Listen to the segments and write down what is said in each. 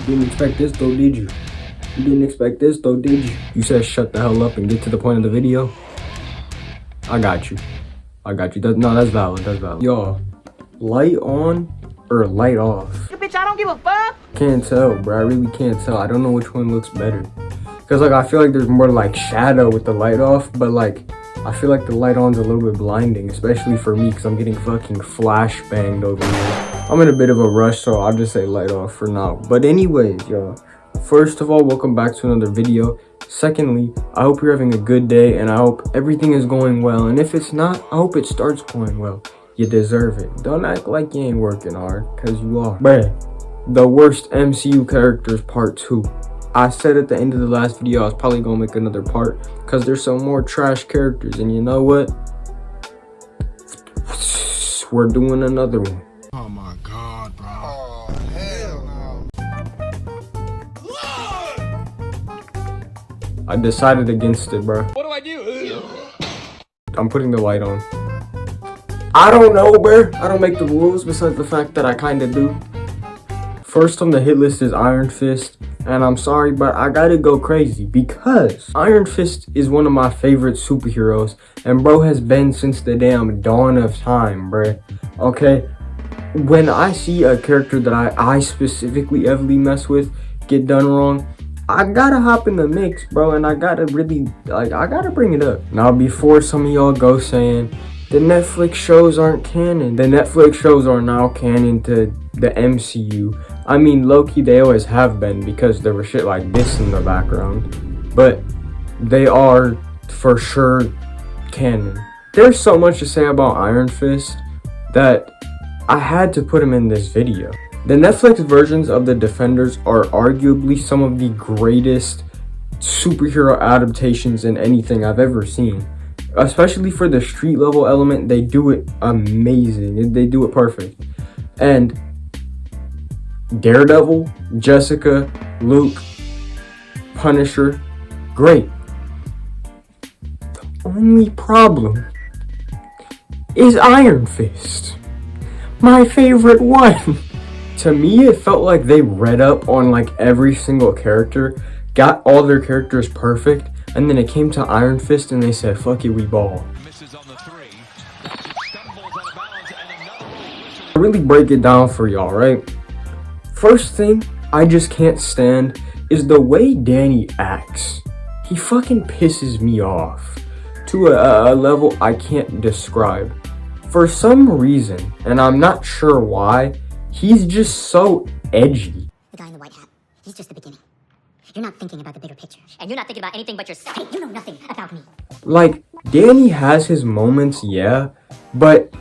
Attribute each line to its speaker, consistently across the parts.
Speaker 1: Didn't expect this though, did you? You didn't expect this though, did you? You said shut the hell up and get to the point of the video. I got you. I got you. No, that's valid. That's valid. Y'all, light on or light off?
Speaker 2: Bitch, I don't give a fuck.
Speaker 1: Can't tell, bro. I really can't tell. I don't know which one looks better. Cause like I feel like there's more like shadow with the light off, but like I feel like the light on's a little bit blinding, especially for me, cause I'm getting fucking flash banged over here. I'm in a bit of a rush, so I'll just say light off for now. But anyways, y'all. First of all, welcome back to another video. Secondly, I hope you're having a good day and I hope everything is going well. And if it's not, I hope it starts going well. You deserve it. Don't act like you ain't working hard, cause you are. Bruh, the worst MCU characters part 2. I said at the end of the last video I was probably gonna make another part because there's some more trash characters, and you know what? We're doing another one.
Speaker 3: Oh my god, bro. Oh, hell no.
Speaker 1: I decided against it, bro.
Speaker 3: What do I do?
Speaker 1: I'm putting the light on. I don't know, bro. I don't make the rules besides the fact that I kinda do. First on the hit list is Iron Fist. And I'm sorry, but I gotta go crazy because Iron Fist is one of my favorite superheroes. And bro has been since the damn dawn of time, bruh. Okay? When I see a character that I specifically heavily mess with get done wrong, I gotta hop in the mix, bro. And I gotta really, I gotta bring it up. Now, before some of y'all go saying, the Netflix shows aren't canon. The Netflix shows are now canon to the MCU. I mean, low-key, they always have been because there was shit like this in the background. But they are for sure canon. There's so much to say about Iron Fist that I had to put him in this video. The Netflix versions of the Defenders are arguably some of the greatest superhero adaptations in anything I've ever seen. Especially for the street level element, they do it amazing. They do it perfect. And Daredevil, Jessica, Luke, Punisher, great. The only problem is Iron Fist. My favorite one. To me, it felt like they read up on like every single character, got all their characters perfect, and then it came to Iron Fist and they said, fuck it, we ball. I really break it down for y'all, right? First thing I just can't stand is the way Danny acts. He fucking pisses me off to a level I can't describe. For some reason, and I'm not sure why, he's just so edgy.
Speaker 4: The guy in the white hat, he's just the beginning. You're not thinking about the bigger picture. And you're not thinking about anything but yourself. Hey, you know nothing about me.
Speaker 1: Like, Danny has his moments, yeah, but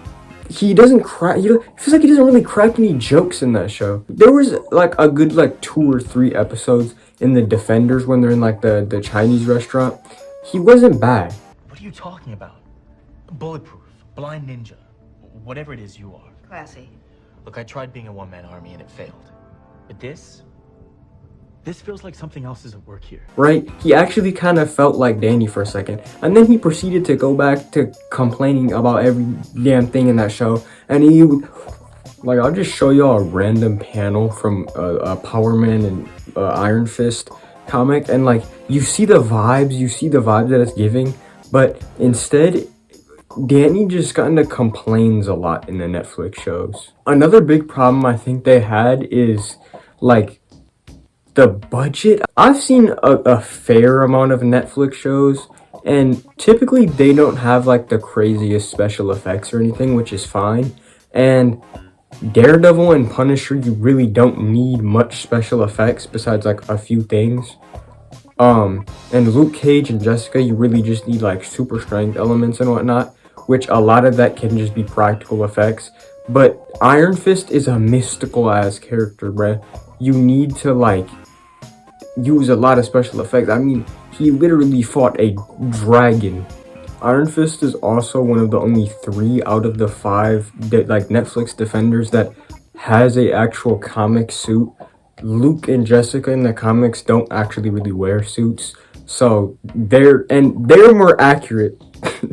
Speaker 1: he doesn't crack, it feels like he doesn't really crack any jokes in that show. There was like a good like 2 or 3 episodes in the Defenders when they're in like the Chinese restaurant. He wasn't bad.
Speaker 5: What are you talking about? Bulletproof, blind ninja, whatever it is you are.
Speaker 2: Classy.
Speaker 5: Look, I tried being a one-man army and it failed. But this feels like something else is at work here.
Speaker 1: Right? He actually kind of felt like Danny for a second. And then he proceeded to go back to complaining about every damn thing in that show. And he, like, I'll just show y'all a random panel from a Power Man and Iron Fist comic. And, like, you see the vibes that it's giving. But instead, Danny just kind of complains a lot in the Netflix shows. Another big problem I think they had is, like, the budget. I've seen a fair amount of Netflix shows, and typically they don't have like the craziest special effects or anything, which is fine. And Daredevil and Punisher, you really don't need much special effects besides like a few things. And Luke Cage and Jessica, you really just need like super strength elements and whatnot, which a lot of that can just be practical effects. But Iron Fist is a mystical ass character, bruh. You need to like use a lot of special effects. I mean, he literally fought a dragon. Iron Fist is also one of the only 3 out of the 5 like Netflix Defenders that has a actual comic suit. Luke and Jessica in the comics don't actually really wear suits, so they're more accurate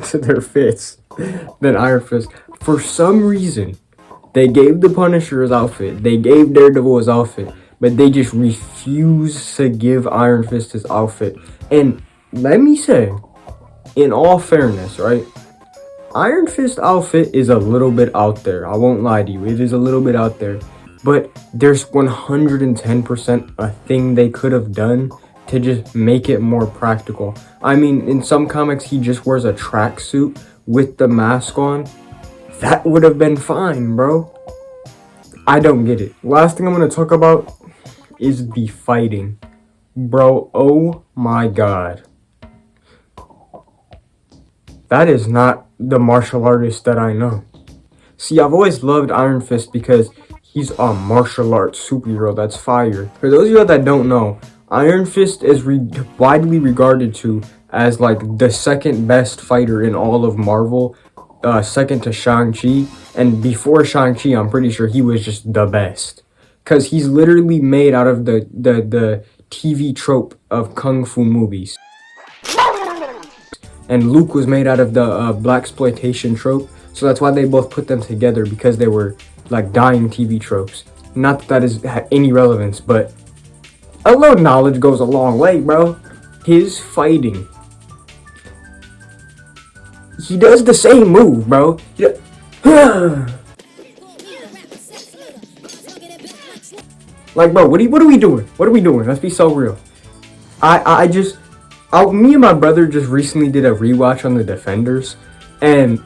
Speaker 1: to their fits than Iron Fist. For some reason, they gave the Punisher his outfit, they gave Daredevil his outfit, but they just refuse to give Iron Fist his outfit. And let me say, in all fairness, right? Iron Fist outfit is a little bit out there. I won't lie to you. It is a little bit out there. But there's 110% a thing they could have done to just make it more practical. I mean, in some comics, he just wears a tracksuit with the mask on. That would have been fine, bro. I don't get it. Last thing I'm going to talk about is the fighting. Bro, oh my god. That is not the martial artist that I know. See, I've always loved Iron Fist because he's a martial arts superhero that's fire. For those of you that don't know, Iron Fist is widely regarded to as like the second best fighter in all of Marvel, second to Shang-Chi. And before Shang-Chi, I'm pretty sure he was just the best. Because he's literally made out of the TV trope of Kung Fu movies. And Luke was made out of the blaxploitation trope. So that's why they both put them together, because they were like dying TV tropes. Not that is any relevance, but a little knowledge goes a long way, bro. His fighting. He does the same move, bro. Like, bro, what are we doing? What are we doing? Let's be so real. Me and my brother just recently did a rewatch on the Defenders, and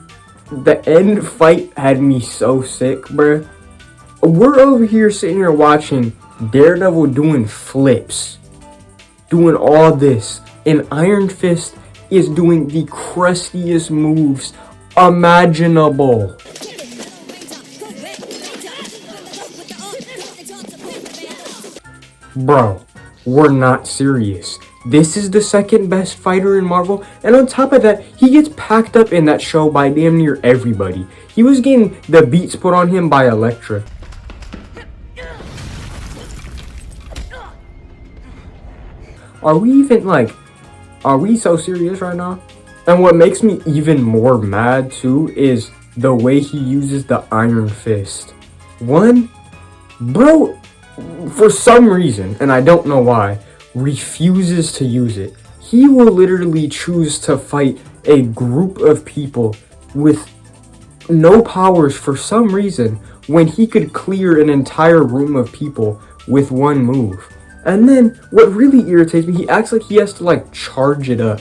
Speaker 1: the end fight had me so sick, bruh. We're over here sitting here watching Daredevil doing flips, doing all this, and Iron Fist is doing the crustiest moves imaginable. Bro, we're not serious. This is the second best fighter in Marvel, and on top of that, he gets packed up in that show by damn near everybody. He was getting the beats put on him by Elektra. Are we so serious right now? And what makes me even more mad too is the way he uses the Iron Fist. One, bro, for some reason, and I don't know why, refuses to use it. He will literally choose to fight a group of people with no powers for some reason when he could clear an entire room of people with one move. And then what really irritates me, he acts like he has to like charge it up.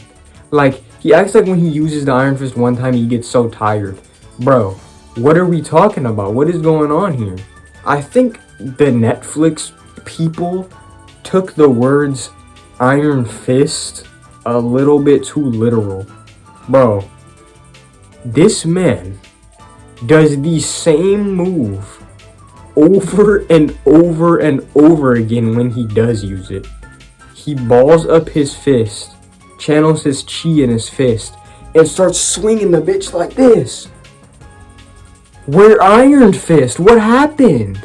Speaker 1: Like he acts like when he uses the Iron Fist one time he gets so tired. Bro, what are we talking about? What is going on here? I think the Netflix people took the words Iron Fist a little bit too literal. Bro, this man does the same move over and over and over again when he does use it. He balls up his fist, channels his chi in his fist, and starts swinging the bitch like this. Where Iron Fist? What happened?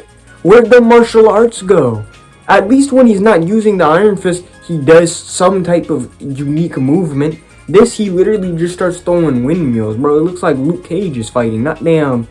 Speaker 1: Where'd the martial arts go? At least when he's not using the Iron Fist, he does some type of unique movement. This, he literally just starts throwing windmills, bro. It looks like Luke Cage is fighting, not damn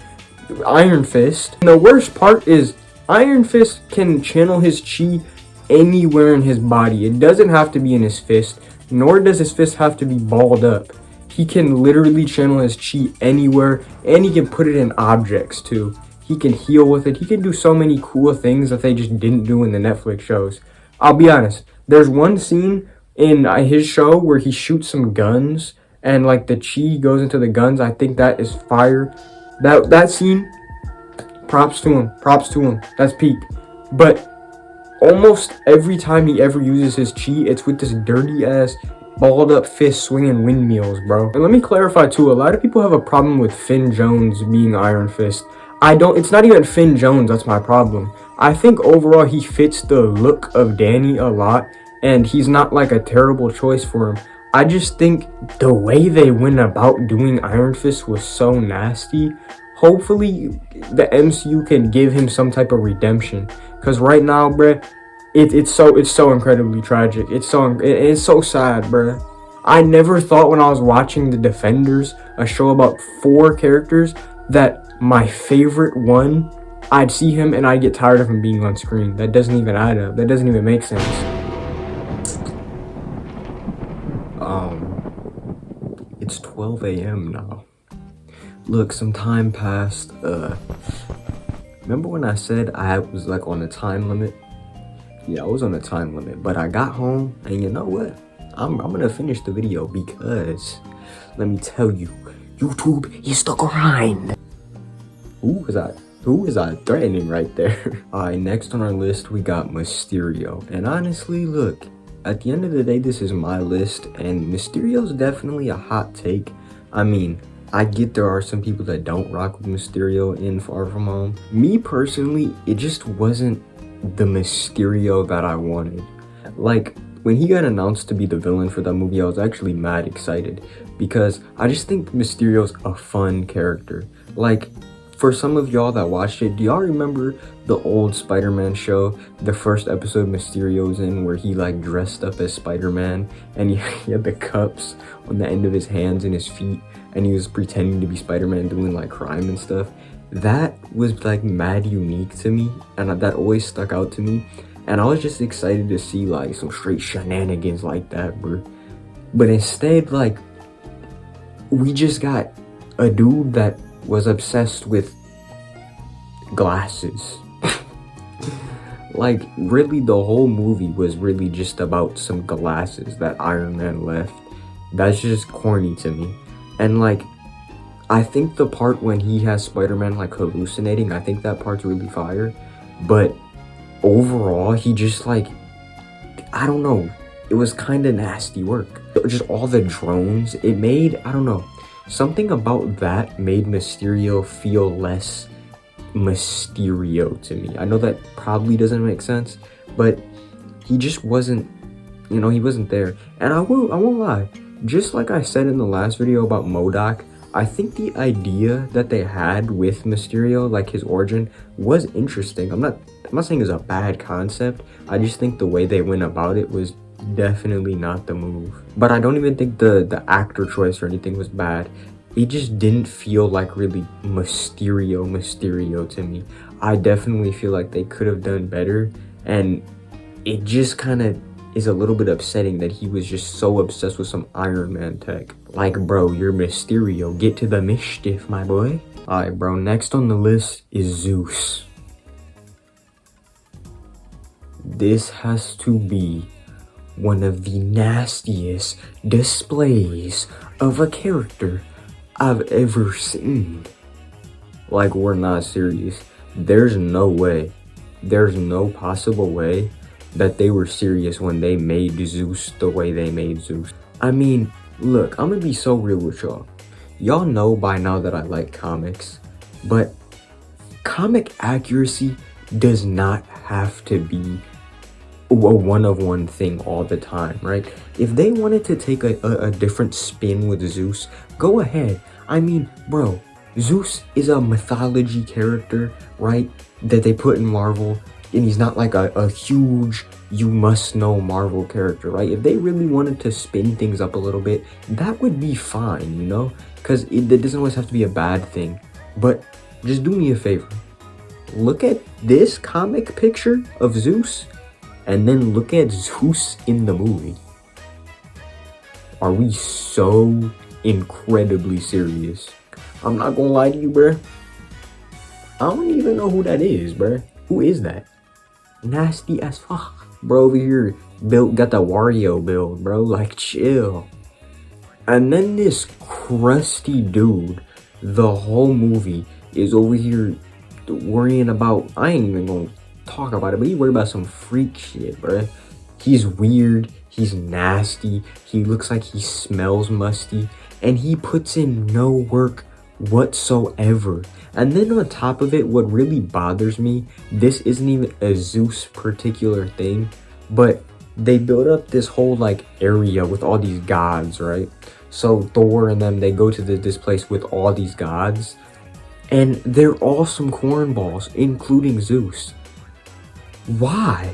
Speaker 1: Iron Fist. And the worst part is, Iron Fist can channel his chi anywhere in his body. It doesn't have to be in his fist, nor does his fist have to be balled up. He can literally channel his chi anywhere, and he can put it in objects too. He can heal with it. He can do so many cool things that they just didn't do in the Netflix shows. I'll be honest. There's one scene in his show where he shoots some guns and like the chi goes into the guns. I think that is fire. That scene, props to him. That's peak. But almost every time he ever uses his chi, it's with this dirty ass balled up fist swinging windmills, bro. And let me clarify too, a lot of people have a problem with Finn Jones being Iron Fist. It's not even Finn Jones that's my problem. I think overall he fits the look of Danny a lot, and he's not like a terrible choice for him. I just think the way they went about doing Iron Fist was so nasty. Hopefully the MCU can give him some type of redemption, because right now, bruh, it's so incredibly tragic. It's so sad, bruh. I never thought when I was watching The Defenders, a show about 4 characters, that my favorite one I'd see him and I'd get tired of him being on screen. That doesn't even add up. That doesn't even make sense. It's 12 a.m. now. Look, some time passed. Remember when I said I was like on a time limit? Yeah, I was on a time limit, but I got home and you know what? I'm gonna finish the video because let me tell you, YouTube is the grind. Who is I threatening right there? Alright, next on our list we got Mysterio. And honestly, look, at the end of the day, this is my list, and Mysterio's definitely a hot take. I mean, I get there are some people that don't rock with Mysterio in Far From Home. Me personally, it just wasn't the Mysterio that I wanted. Like, when he got announced to be the villain for that movie, I was actually mad excited because I just think Mysterio's a fun character. Like, for some of y'all that watched it, do y'all remember the old Spider-Man show? The first episode Mysterio was in where he like dressed up as Spider-Man and he had the cups on the end of his hands and his feet and he was pretending to be Spider-Man doing like crime and stuff. That was like mad unique to me and that always stuck out to me. And I was just excited to see like some straight shenanigans like that, bro. But instead, like, we just got a dude that was obsessed with glasses. Like, really, the whole movie was really just about some glasses that Iron Man left. That's just corny to me. And like, I think the part when he has Spider-Man like hallucinating, I think that part's really fire. But overall, he just like, I don't know, it was kind of nasty work. Just all the drones, it made, I don't know, something about that made Mysterio feel less Mysterio to me. I know that probably doesn't make sense, but he just wasn't, you know, he wasn't there. And I won't lie, just like I said in the last video about MODOK, I think the idea that they had with Mysterio, like his origin, was interesting. I'm not saying it's a bad concept. I just think the way they went about it was definitely not the move. But I don't even think the actor choice or anything was bad. It just didn't feel like really Mysterio to me. I definitely feel like they could have done better, and it just kind of is a little bit upsetting that he was just so obsessed with some Iron Man tech. Like, bro, you're Mysterio. Get to the mischief, my boy. Alright, bro, next on the list is Zeus. This has to be one of the nastiest displays of a character I've ever seen. Like, we're not serious. There's no way, there's no possible way that they were serious when they made Zeus the way they made Zeus. I mean, look, I'm gonna be so real with y'all. Y'all know by now that I like comics, but comic accuracy does not have to be a one-of-one thing all the time, right? If they wanted to take a different spin with Zeus, go ahead. I mean, bro, Zeus is a mythology character, right, that they put in Marvel, and he's not like a huge, you must know Marvel character, right? If they really wanted to spin things up a little bit, that would be fine, you know? Because it doesn't always have to be a bad thing. But just do me a favor. Look at this comic picture of Zeus, and then look at Zeus in the movie. Are we so incredibly serious? I'm not gonna lie to you, bruh. I don't even know who that is, bruh. Who is that? Nasty as fuck. Bro, over here got the Wario build, bro. Like, chill. And then this crusty dude, the whole movie, is over here worrying about, I ain't even gonna talk about it, but he's worried about some freak shit, bro. He's weird, he's nasty, he looks like he smells musty, and he puts in no work whatsoever. And then on top of it, what really bothers me, this isn't even a Zeus particular thing, but they build up this whole like area with all these gods, right? So Thor and them, they go to this place with all these gods, and they're all some cornballs, including Zeus. Why?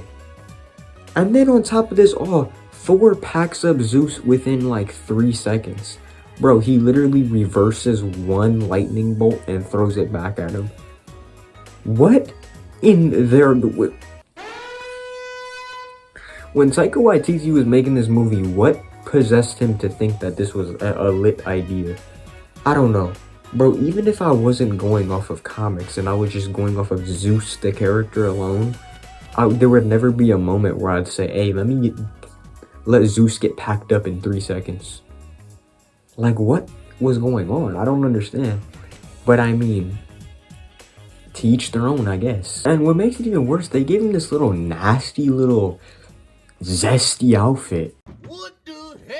Speaker 1: And then on top of this all, Thor packs up Zeus within like 3 seconds. Bro, he literally reverses one lightning bolt and throws it back at him. What in their... When Taika Waititi was making this movie, what possessed him to think that this was a lit idea? I don't know. Bro, even if I wasn't going off of comics and I was just going off of Zeus, the character alone, there would never be a moment where I'd say, hey, let Zeus get packed up in 3 seconds. Like, what was going on? I don't understand. But I mean, to each their own, I guess. And what makes it even worse, they gave him this little nasty little zesty outfit.
Speaker 3: What the hell?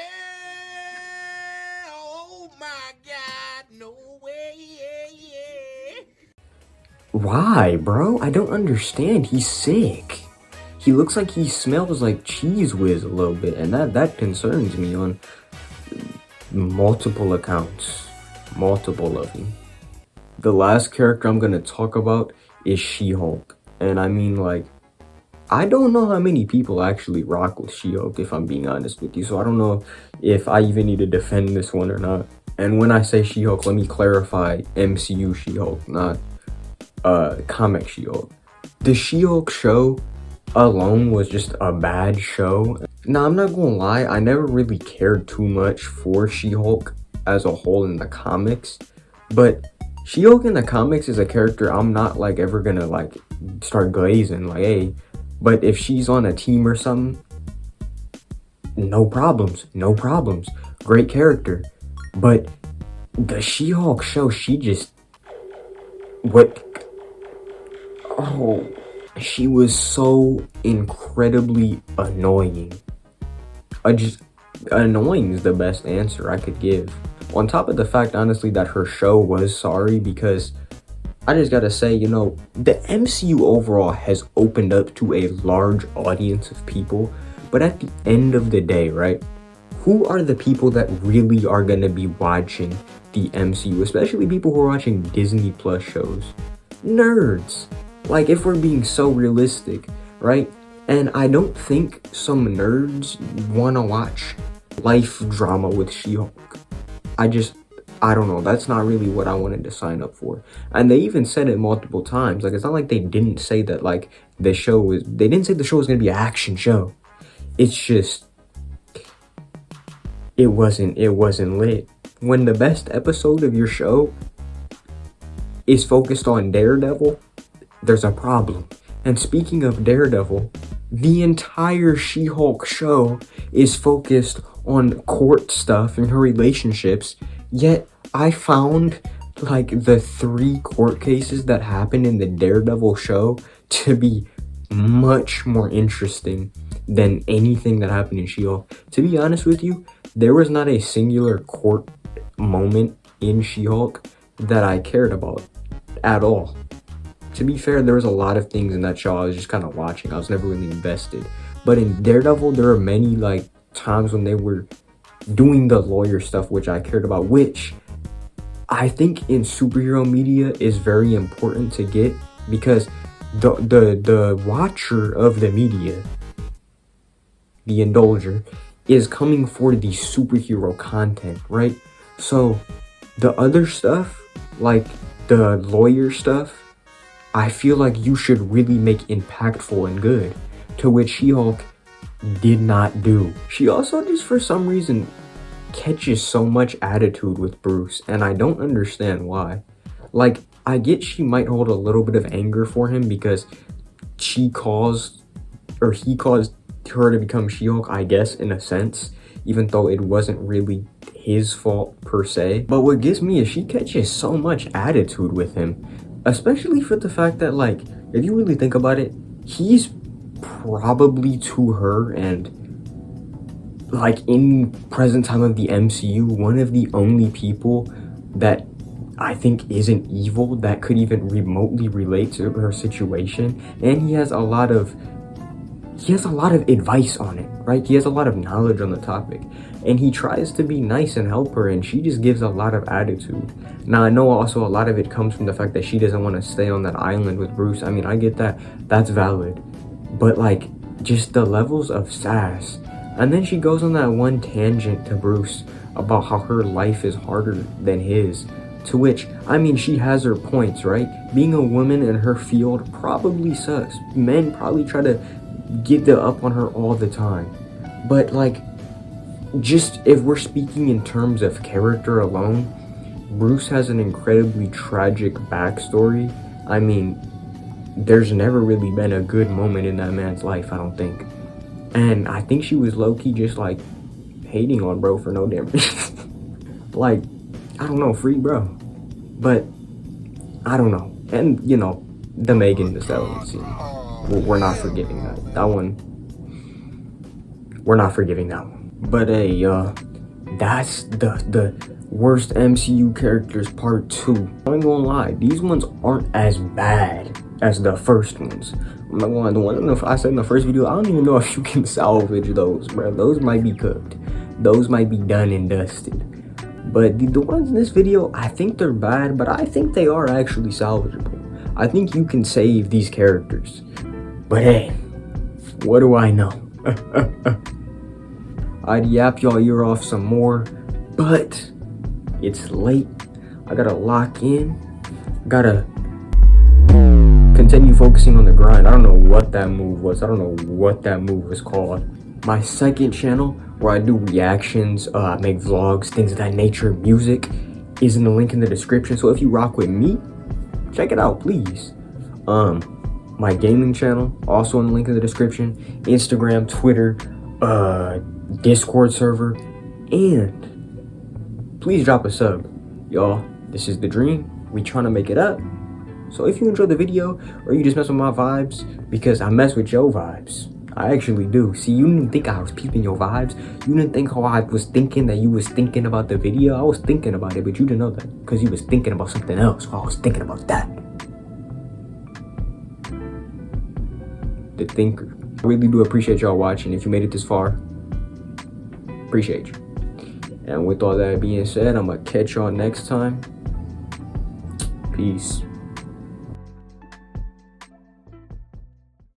Speaker 3: Oh my God, no way.
Speaker 1: Why, bro? I don't understand. He's sick. He looks like he smells like Cheese Whiz a little bit, and that concerns me on multiple accounts. Multiple of them. The last character I'm gonna talk about is She-Hulk. And I mean, like, I don't know how many people actually rock with She-Hulk, if I'm being honest with you. So I don't know if I even need to defend this one or not. And when I say She-Hulk, let me clarify MCU She-Hulk, not comic She-Hulk. The She-Hulk show alone was just a bad show. Now, I'm not gonna lie, I never really cared too much for She-Hulk as a whole in the comics. But She-Hulk in the comics is a character I'm not like ever gonna like start glazing like, hey. But if she's on a team or something, no problems. Great character. But the She-Hulk show, she was so incredibly annoying. Annoying is the best answer I could give. On top of the fact, honestly, that her show was sorry, because I just gotta say, you know, the MCU overall has opened up to a large audience of people, but at the end of the day, right, who are the people that really are gonna be watching the MCU, especially people who are watching Disney Plus shows? Nerds. Like, if we're being so realistic, right? And I don't think some nerds wanna watch life drama with She-Hulk. I don't know, that's not really what I wanted to sign up for. And they even said it multiple times. Like, it's not like they didn't say that, like, they didn't say the show was gonna be an action show. It's just, it wasn't lit. When the best episode of your show is focused on Daredevil, there's a problem. And speaking of Daredevil, the entire She-Hulk show is focused on court stuff and her relationships, yet I found like the 3 court cases that happened in the Daredevil show to be much more interesting than anything that happened in She-Hulk. To be honest with you, there was not a singular court moment in She-Hulk that I cared about at all. To be fair, there was a lot of things in that show I was just kind of watching. I was never really invested. But in Daredevil, there are many like times when they were doing the lawyer stuff, which I cared about, which I think in superhero media is very important to get, because the watcher of the media, the indulger, is coming for the superhero content, right? So the other stuff, like the lawyer stuff, I feel like you should really make impactful and good, to which She-Hulk did not do. She also just for some reason catches so much attitude with Bruce, and I don't understand why. Like, I get she might hold a little bit of anger for him because he caused her to become She-Hulk, I guess, in a sense, even though it wasn't really his fault per se. But what gets me is she catches so much attitude with him, especially for the fact that, like, if you really think about it, he's probably to her and like in present time of the MCU, one of the only people that I think isn't evil, that could even remotely relate to her situation. And he has a lot of advice on it, right? He has a lot of knowledge on the topic, and he tries to be nice and help her, and she just gives a lot of attitude. Now, I know also a lot of it comes from the fact that she doesn't want to stay on that island with Bruce. I mean, I get that, that's valid, but like, just the levels of sass. And then she goes on that one tangent to Bruce about how her life is harder than his. To which, I mean, she has her points, right? Being a woman in her field probably sucks. Men probably try to get the up on her all the time. But like, just if we're speaking in terms of character alone, Bruce has an incredibly tragic backstory. I mean, there's never really been a good moment in that man's life, I don't think. And I think she was low-key just like hating on bro for no damn reason. Like, I don't know, free bro. But I don't know. And you know, the Megan Thee Stallion scene. We're not forgiving that. That one. We're not forgiving that one. But hey, that's the worst MCU characters part 2. I ain't gonna lie, these ones aren't as bad as the first ones. I'm not gonna lie, the one I said in the first video, I don't even know if you can salvage those, bro. Those might be cooked. Those might be done and dusted. But the ones in this video, I think they're bad, but I think they are actually salvageable. I think you can save these characters. But hey, what do I know? I'd yap y'all ear off some more, but it's late. I gotta lock in. Gotta continue focusing on the grind. I don't know what that move was. I don't know what that move was called. My second channel, where I do reactions, make vlogs, things of that nature, music, is in the link in the description. So if you rock with me, check it out, please. My gaming channel, also in the link in the description. Instagram, Twitter, Discord server, and please drop a sub. Y'all, this is the dream. We trying to make it up. So if you enjoyed the video, or you just mess with my vibes, because I mess with your vibes, I actually do. See, you didn't think I was peeping your vibes. You didn't think how I was thinking that you was thinking about the video. I was thinking about it, but you didn't know that, because you was thinking about something else while I was thinking about that. The thinker. I really do appreciate y'all watching. If you made it this far, appreciate you. And with all that being said, I'm gonna catch y'all next time. Peace.